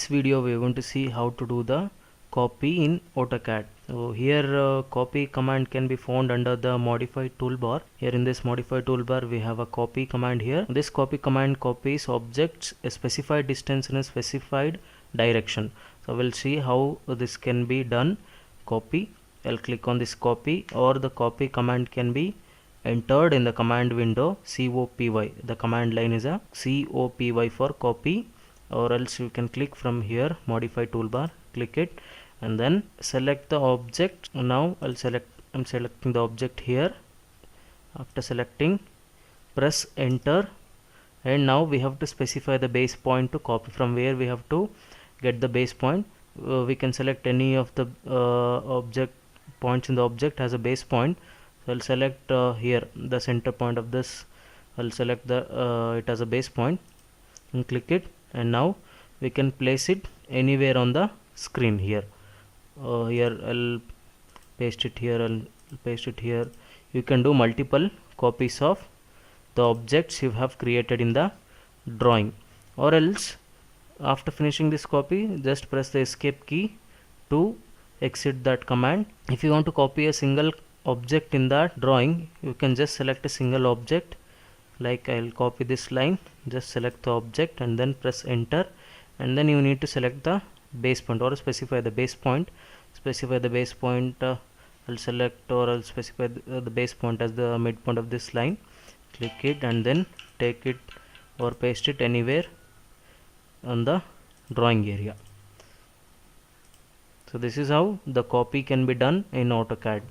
this video we are going to see how to do the copy in Autocad. So here copy command can be found under the modify toolbar. Here in this modify toolbar we have a copy command here. This copy command copies objects a specified distance in a specified direction. So we'll see how this can be done. Copy. I'll click on this copy, or the copy command can be entered in the command window COPY. The command line is a COPY for copy, or else you can click from here modify toolbar, click it and then select the object. Now I'm selecting the object here. After selecting, press enter, and now we have to specify the base point to copy. From where we have to get the base point, we can select any of the object points in the object as a base point. So I'll select here the center point of this. I'll select the it as a base point and click it, and now we can place it anywhere on the screen here. Here I'll paste it here, I'll paste it here. You can do multiple copies of the objects you have created in the drawing, or else after finishing this copy just press the escape key to exit that command. If you want to copy a single object in that drawing, you can just select a single object. Like I'll copy this line, just select the object and then press enter, and then you need to select the base point or specify the base point. Specify the base point. I'll select, or I'll specify the base point as the midpoint of this line. Click it and then take it or paste it anywhere on the drawing area. So this is how the copy can be done in AutoCAD.